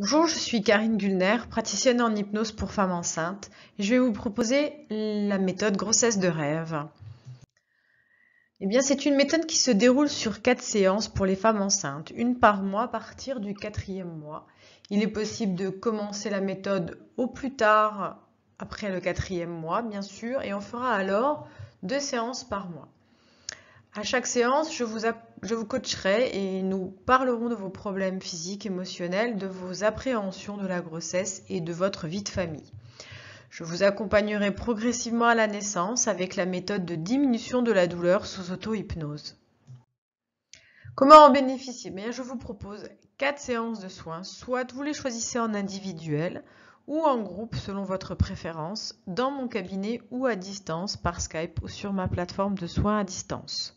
Bonjour, je suis Karine Gulner, praticienne en hypnose pour femmes enceintes, et je vais vous proposer la méthode grossesse de rêve. C'est une méthode qui se déroule sur 4 séances pour les femmes enceintes, une par mois à partir du 4e mois. Il est possible de commencer la méthode au plus tard après le 4e mois, bien sûr, et on fera alors 2 séances par mois. À chaque séance, je vous coacherai et nous parlerons de vos problèmes physiques, émotionnels, de vos appréhensions de la grossesse et de votre vie de famille. Je vous accompagnerai progressivement à la naissance avec la méthode de diminution de la douleur sous auto-hypnose. Comment en bénéficier? Je vous propose 4 séances de soins, soit vous les choisissez en individuel ou en groupe selon votre préférence, dans mon cabinet ou à distance par Skype ou sur ma plateforme de soins à distance.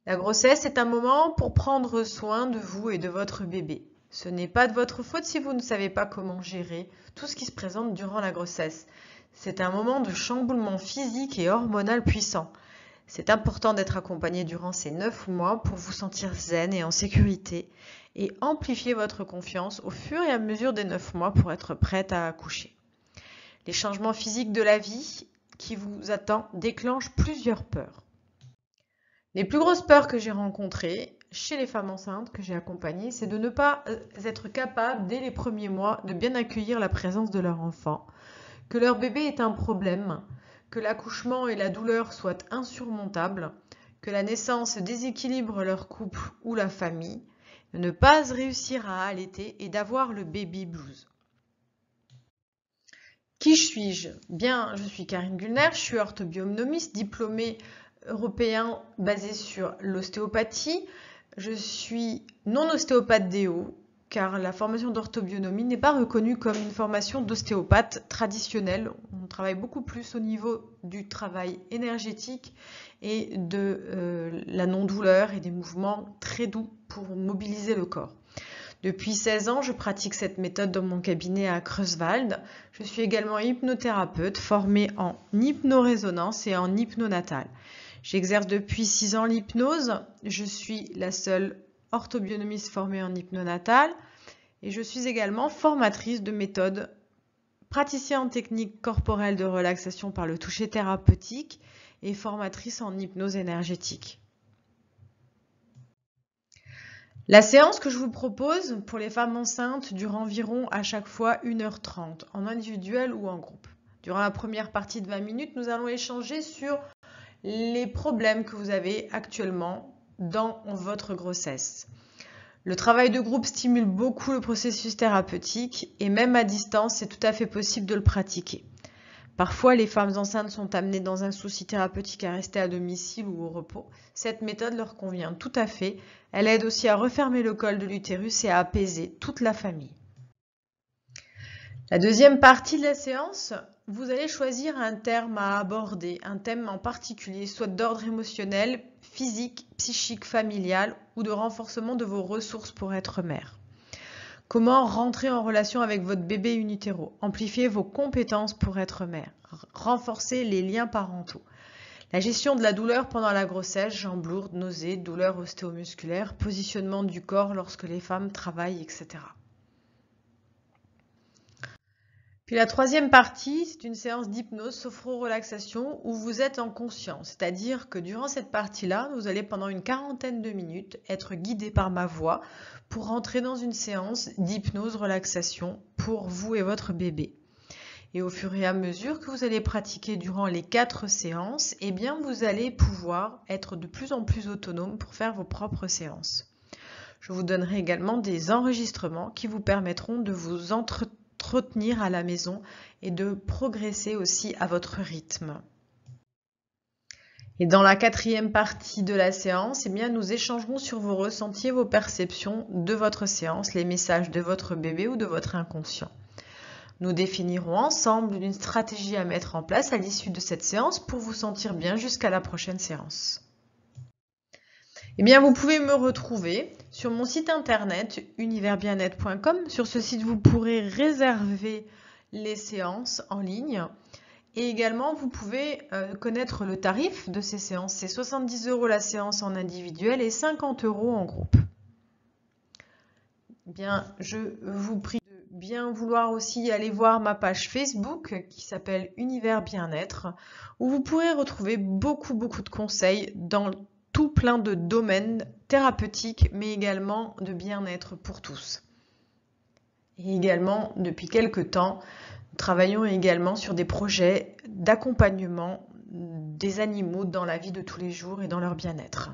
La grossesse est un moment pour prendre soin de vous et de votre bébé. Ce n'est pas de votre faute si vous ne savez pas comment gérer tout ce qui se présente durant la grossesse. C'est un moment de chamboulement physique et hormonal puissant. C'est important d'être accompagné durant ces 9 mois pour vous sentir zen et en sécurité et amplifier votre confiance au fur et à mesure des 9 mois pour être prête à accoucher. Les changements physiques de la vie qui vous attendent déclenchent plusieurs peurs. Les plus grosses peurs que j'ai rencontrées chez les femmes enceintes que j'ai accompagnées, c'est de ne pas être capable, dès les premiers mois, de bien accueillir la présence de leur enfant, que leur bébé est un problème, que l'accouchement et la douleur soient insurmontables, que la naissance déséquilibre leur couple ou la famille, de ne pas réussir à allaiter et d'avoir le baby blues. Qui suis-je? Je suis Karine Gulner, je suis orthobionomiste, diplômée européen basé sur l'ostéopathie. Je suis non ostéopathe DO car la formation d'orthobionomie n'est pas reconnue comme une formation d'ostéopathe traditionnelle. On travaille beaucoup plus au niveau du travail énergétique et de la non-douleur et des mouvements très doux pour mobiliser le corps. Depuis 16 ans, je pratique cette méthode dans mon cabinet à Creuswald. Je suis également hypnothérapeute formée en hypnorésonance et en hypnonatal. J'exerce depuis 6 ans l'hypnose. Je suis la seule orthobionomiste formée en hypnonatal et je suis également formatrice de méthode, praticienne en technique corporelle de relaxation par le toucher thérapeutique et formatrice en hypnose énergétique. La séance que je vous propose pour les femmes enceintes dure environ à chaque fois 1h30, en individuel ou en groupe. Durant la première partie de 20 minutes, nous allons échanger sur les problèmes que vous avez actuellement dans votre grossesse. Le travail de groupe stimule beaucoup le processus thérapeutique et même à distance, c'est tout à fait possible de le pratiquer. Parfois, les femmes enceintes sont amenées dans un souci thérapeutique à rester à domicile ou au repos. Cette méthode leur convient tout à fait. Elle aide aussi à refermer le col de l'utérus et à apaiser toute la famille. La deuxième partie de la séance, vous allez choisir un terme à aborder, un thème en particulier, soit d'ordre émotionnel, physique, psychique, familial ou de renforcement de vos ressources pour être mère. Comment rentrer en relation avec votre bébé in utero, amplifier vos compétences pour être mère, renforcer les liens parentaux. La gestion de la douleur pendant la grossesse, jambes lourdes, nausées, douleurs ostéomusculaires, positionnement du corps lorsque les femmes travaillent, etc. Puis la troisième partie, c'est une séance d'hypnose sophro-relaxation où vous êtes en conscience. C'est-à-dire que durant cette partie-là, vous allez pendant une quarantaine de minutes être guidé par ma voix pour rentrer dans une séance d'hypnose-relaxation pour vous et votre bébé. Et au fur et à mesure que vous allez pratiquer durant les 4 séances, vous allez pouvoir être de plus en plus autonome pour faire vos propres séances. Je vous donnerai également des enregistrements qui vous permettront de vous entretenir à la maison et de progresser aussi à votre rythme. Et dans la 4e partie de la séance, nous échangerons sur vos ressentis et vos perceptions de votre séance, les messages de votre bébé ou de votre inconscient. Nous définirons ensemble une stratégie à mettre en place à l'issue de cette séance pour vous sentir bien jusqu'à la prochaine séance. Vous pouvez me retrouver sur mon site internet universbienêtre.com. Sur ce site, vous pourrez réserver les séances en ligne. Et également, vous pouvez connaître le tarif de ces séances. C'est 70 € la séance en individuel et 50 € en groupe. bien, je vous prie de bien vouloir aussi aller voir ma page Facebook qui s'appelle Univers Bien-être, où vous pourrez retrouver beaucoup de conseils dans tout plein de domaines thérapeutiques, mais également de bien-être pour tous. Et également, depuis quelque temps, nous travaillons également sur des projets d'accompagnement des animaux dans la vie de tous les jours et dans leur bien-être.